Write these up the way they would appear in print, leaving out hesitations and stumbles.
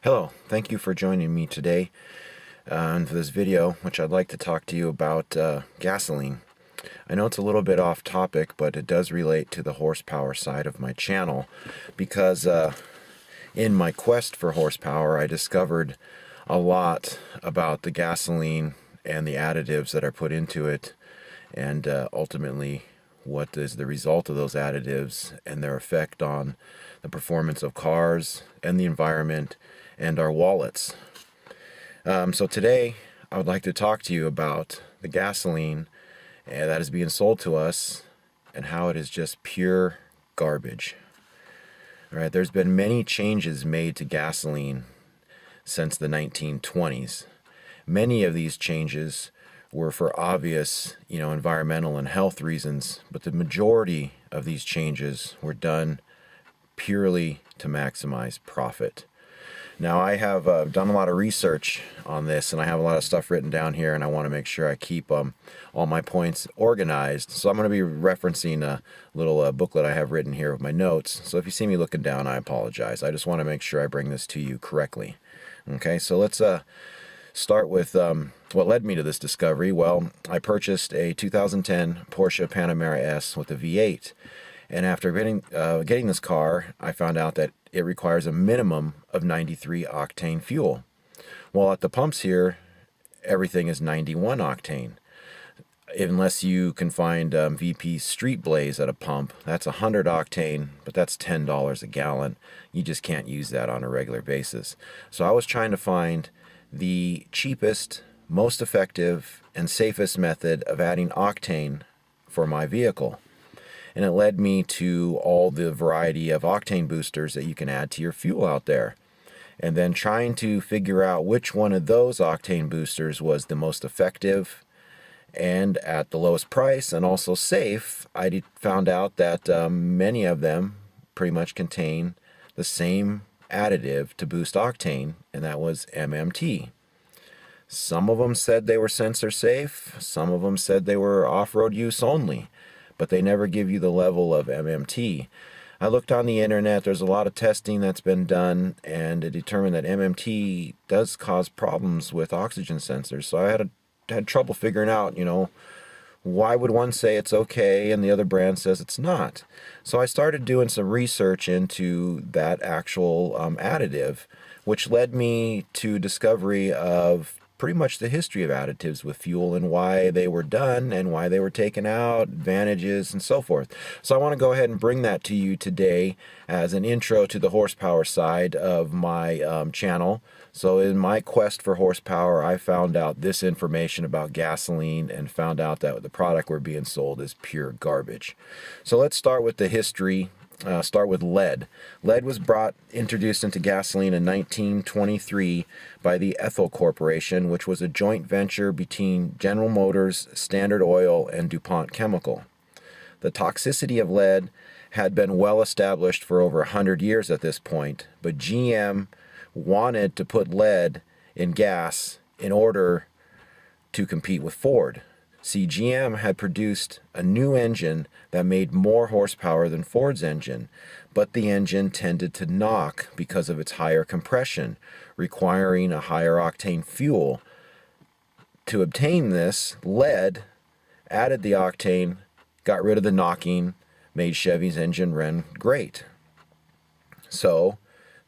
Hello, thank you for joining me today for this video, which I'd like to talk to you about gasoline. I know it's a little bit off topic, but it does relate to the horsepower side of my channel because in my quest for horsepower, I discovered a lot about the gasoline and the additives that are put into it, and ultimately what is the result of those additives and their effect on the performance of cars and the environment and our wallets. So today I would like to talk to you about the gasoline that is being sold to us and how it is just pure garbage. All right, there's been many changes made to gasoline since the 1920s. Many of these changes were for obvious, environmental and health reasons, but the majority of these changes were done purely to maximize profit. Now, I have done a lot of research on this, and I have a lot of stuff written down here, and I want to make sure I keep all my points organized. So I'm going to be referencing a little booklet I have written here with my notes. So if you see me looking down, I apologize. I just want to make sure I bring this to you correctly. Okay, so let's start with what led me to this discovery. Well, I purchased a 2010 Porsche Panamera S with a V8. And after getting this car, I found out that it requires a minimum of 93 octane fuel. Well, at the pumps here, everything is 91 octane. Unless you can find VP Street Blaze at a pump, that's 100 octane, but that's $10 a gallon. You just can't use that on a regular basis. So I was trying to find the cheapest, most effective, and safest method of adding octane for my vehicle. And it led me to all the variety of octane boosters that you can add to your fuel out there. And then trying to figure out which one of those octane boosters was the most effective and at the lowest price and also safe, I found out that many of them pretty much contain the same additive to boost octane, and that was MMT. Some of them said they were sensor safe, some of them said they were off-road use only, but they never give you the level of MMT. I looked on the internet, there's a lot of testing that's been done, and it determined that MMT does cause problems with oxygen sensors. So I had trouble figuring out, why would one say it's okay and the other brand says it's not? So I started doing some research into that actual additive, which led me to discovery of pretty much the history of additives with fuel and why they were done and why they were taken out, advantages, and so forth. So I want to go ahead and bring that to you today as an intro to the horsepower side of my channel. So in my quest for horsepower, I found out this information about gasoline and found out that the product we're being sold is pure garbage. So let's start with the history. Start with lead. Lead was introduced into gasoline in 1923 by the Ethyl Corporation, which was a joint venture between General Motors, Standard Oil, and DuPont Chemical. The toxicity of lead had been well established for over 100 years at this point, but GM wanted to put lead in gas in order to compete with Ford. See, GM had produced a new engine that made more horsepower than Ford's engine, but the engine tended to knock because of its higher compression, requiring a higher octane fuel. To obtain this, lead added the octane, got rid of the knocking, made Chevy's engine run great. So,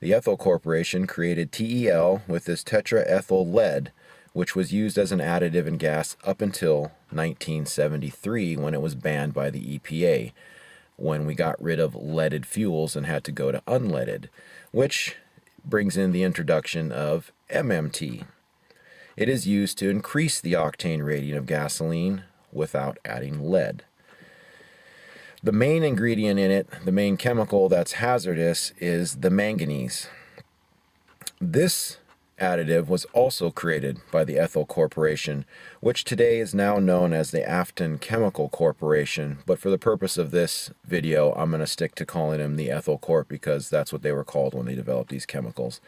the Ethyl Corporation created TEL with this tetraethyl lead, which was used as an additive in gas up until 1973 when it was banned by the EPA, when we got rid of leaded fuels and had to go to unleaded, which brings in the introduction of MMT. It is used to increase the octane rating of gasoline without adding lead. The main ingredient in it, the main chemical that's hazardous, is the manganese. This additive was also created by the Ethyl Corporation, which today is now known as the Afton Chemical Corporation, but for the purpose of this video, I'm going to stick to calling them the Ethyl Corp because that's what they were called when they developed these chemicals.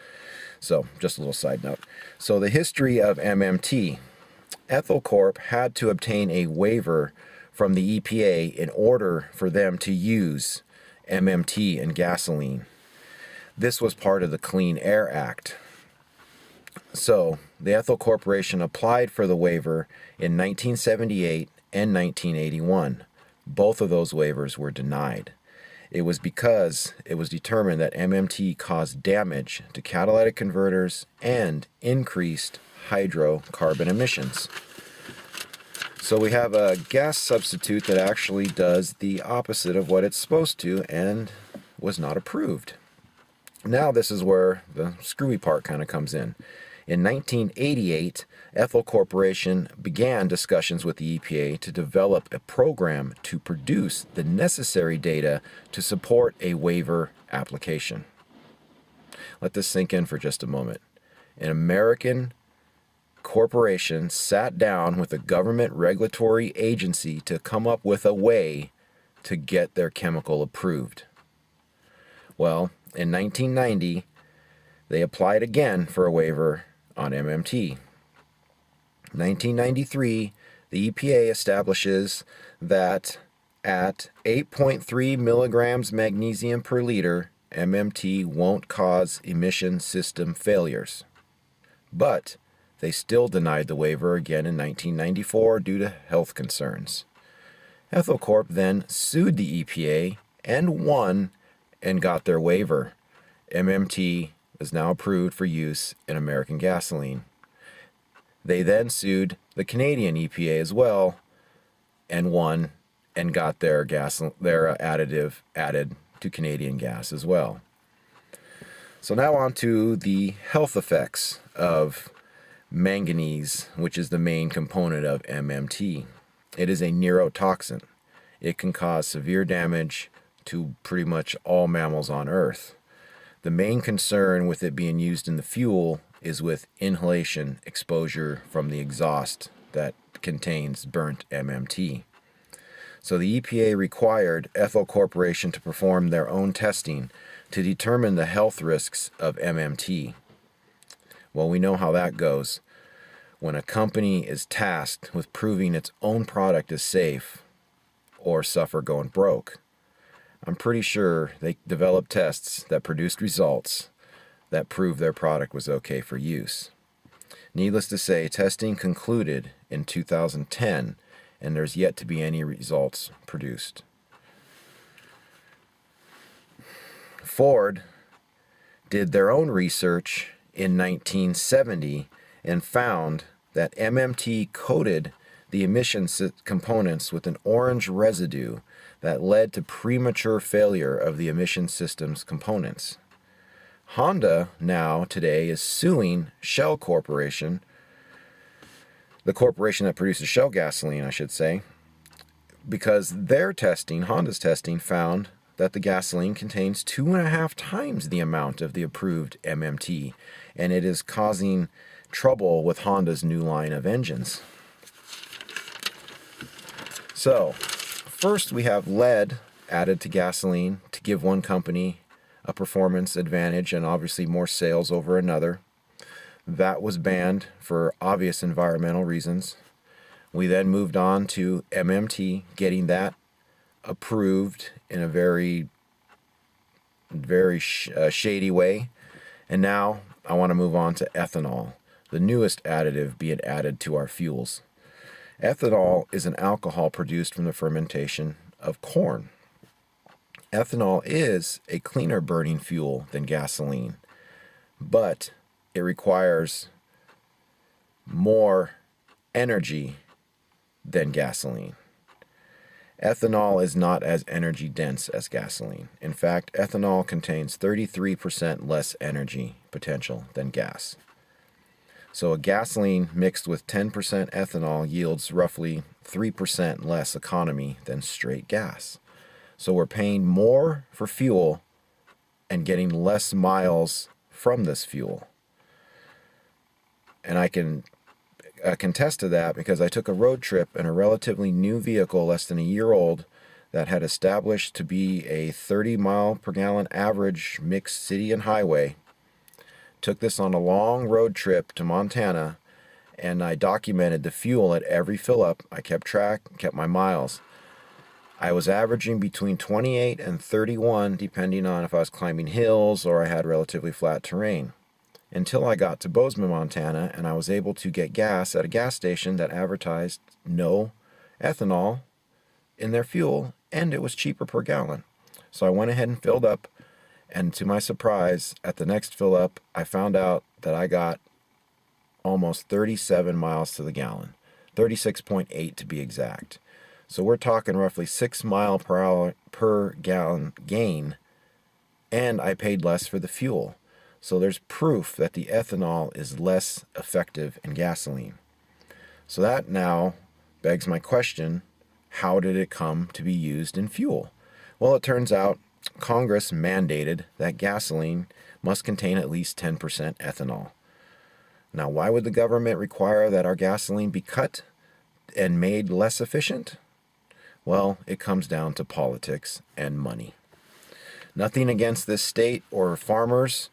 So, just a little side note. So, the history of MMT. Ethyl Corp had to obtain a waiver from the EPA in order for them to use MMT in gasoline. This was part of the Clean Air Act. So the Ethel Corporation applied for the waiver in 1978 and 1981. Both of those waivers were denied. It was because it was determined that MMT caused damage to catalytic converters and increased hydrocarbon emissions. So we have a gas substitute that actually does the opposite of what it's supposed to and was not approved. Now this is where the screwy part kind of comes in. In 1988, Ethel Corporation began discussions with the EPA to develop a program to produce the necessary data to support a waiver application. Let this sink in for just a moment. An American corporation sat down with a government regulatory agency to come up with a way to get their chemical approved. Well, in 1990, they applied again for a waiver on MMT. 1993, the EPA establishes that at 8.3 milligrams magnesium per liter, MMT won't cause emission system failures. But they still denied the waiver again in 1994 due to health concerns. Ethel Corp then sued the EPA and won and got their waiver. MMT is now approved for use in American gasoline. They then sued the Canadian EPA as well and won and got their additive added to Canadian gas as well. So now on to the health effects of manganese, which is the main component of MMT. It is a neurotoxin. It can cause severe damage to pretty much all mammals on Earth. The main concern with it being used in the fuel is with inhalation exposure from the exhaust that contains burnt MMT. So the EPA required Ethel Corporation to perform their own testing to determine the health risks of MMT. Well, we know how that goes. When a company is tasked with proving its own product is safe or suffer going broke, I'm pretty sure they developed tests that produced results that proved their product was okay for use. Needless to say, testing concluded in 2010, and there's yet to be any results produced. Ford did their own research in 1970 and found that MMT coated the emission components with an orange residue that led to premature failure of the emission system's components. Honda now today is suing Shell Corporation, the corporation that produces Shell gasoline, I should say, because their testing, Honda's testing, found that the gasoline contains 2.5 times the amount of the approved MMT, and it is causing trouble with Honda's new line of engines. So, first we have lead added to gasoline to give one company a performance advantage and obviously more sales over another. That was banned for obvious environmental reasons. We then moved on to MMT, getting that approved in a very shady way. And now I want to move on to ethanol, the newest additive being added to our fuels. Ethanol is an alcohol produced from the fermentation of corn. Ethanol is a cleaner burning fuel than gasoline, but it requires more energy than gasoline. Ethanol is not as energy dense as gasoline. In fact, ethanol contains 33% less energy potential than gas. So a gasoline mixed with 10% ethanol yields roughly 3% less economy than straight gas. So we're paying more for fuel and getting less miles from this fuel. And I can contest to that because I took a road trip in a relatively new vehicle, less than a year old, that had established to be a 30 mile per gallon average mixed city and highway. Took this on a long road trip to Montana, and I documented the fuel at every fill up. I kept track, kept my miles. I was averaging between 28 and 31, depending on if I was climbing hills or I had relatively flat terrain. until I got to Bozeman, Montana, and I was able to get gas at a gas station that advertised no ethanol in their fuel, and it was cheaper per gallon. So I went ahead and filled up, and to my surprise, at the next fill up, I found out that I got almost 37 miles to the gallon, 36.8 to be exact. So we're talking roughly 6 miles per hour per gallon gain, and I paid less for the fuel. So there's proof that the ethanol is less effective in gasoline. So that now begs my question, how did it come to be used in fuel? Well, it turns out Congress mandated that gasoline must contain at least 10% ethanol. Now, why would the government require that our gasoline be cut and made less efficient? Well, it comes down to politics and money. Nothing against this state or farmers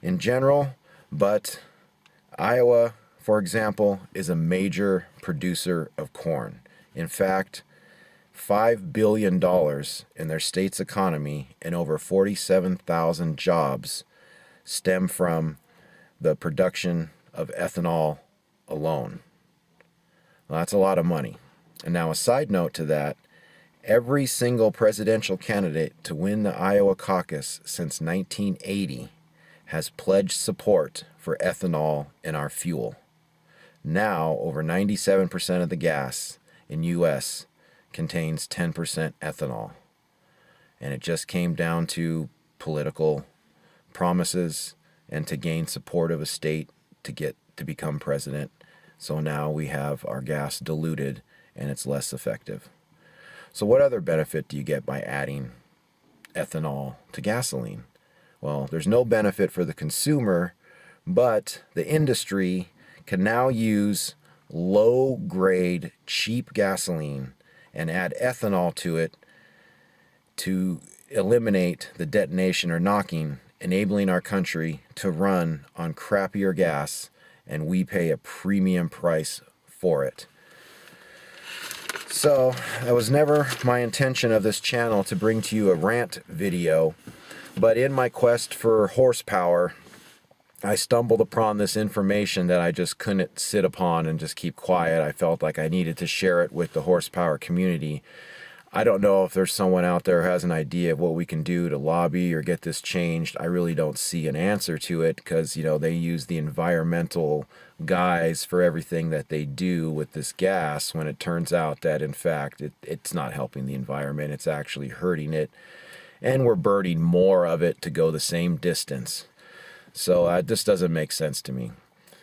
in general, but Iowa, for example, is a major producer of corn. In fact, $5 billion in their state's economy and over 47,000 jobs stem from the production of ethanol alone. Well, that's a lot of money. And now a side note to that, every single presidential candidate to win the Iowa caucus since 1980 has pledged support for ethanol in our fuel. Now, over 97% of the gas in U.S. contains 10% ethanol. And it just came down to political promises and to gain support of a state to become president. So now we have our gas diluted and it's less effective. So what other benefit do you get by adding ethanol to gasoline? Well, there's no benefit for the consumer, but the industry can now use low-grade, cheap gasoline and add ethanol to it to eliminate the detonation or knocking, enabling our country to run on crappier gas, and we pay a premium price for it. So, that was never my intention of this channel to bring to you a rant video, but in my quest for horsepower, I stumbled upon this information that I just couldn't sit upon and just keep quiet. I felt like I needed to share it with the horsepower community. I don't know if there's someone out there who has an idea of what we can do to lobby or get this changed. I really don't see an answer to it because, they use the environmental guise for everything that they do with this gas when it turns out that, in fact, it's not helping the environment. It's actually hurting it. And we're burning more of it to go the same distance. So this doesn't make sense to me.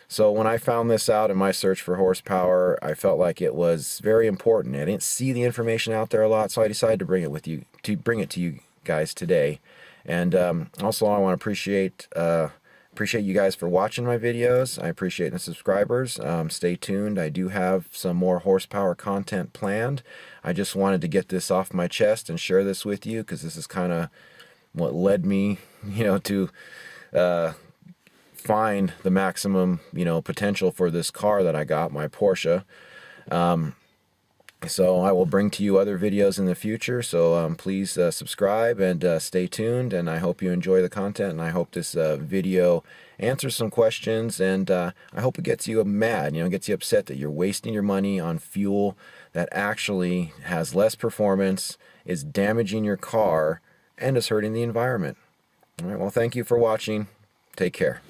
So when I found this out in my search for horsepower, I felt like it was very important. I didn't see the information out there a lot, so I decided to bring it to you guys today. And also, I want to appreciate you guys for watching my videos. I appreciate the subscribers. Stay tuned. I do have some more horsepower content planned. I just wanted to get this off my chest and share this with you because this is kind of what led me, to find the maximum, potential for this car that I got, my Porsche. So I will bring to you other videos in the future. So please subscribe and stay tuned. And I hope you enjoy the content. And I hope this video answers some questions. And I hope it gets you mad, gets you upset that you're wasting your money on fuel that actually has less performance, is damaging your car, and is hurting the environment. All right. Well, thank you for watching. Take care.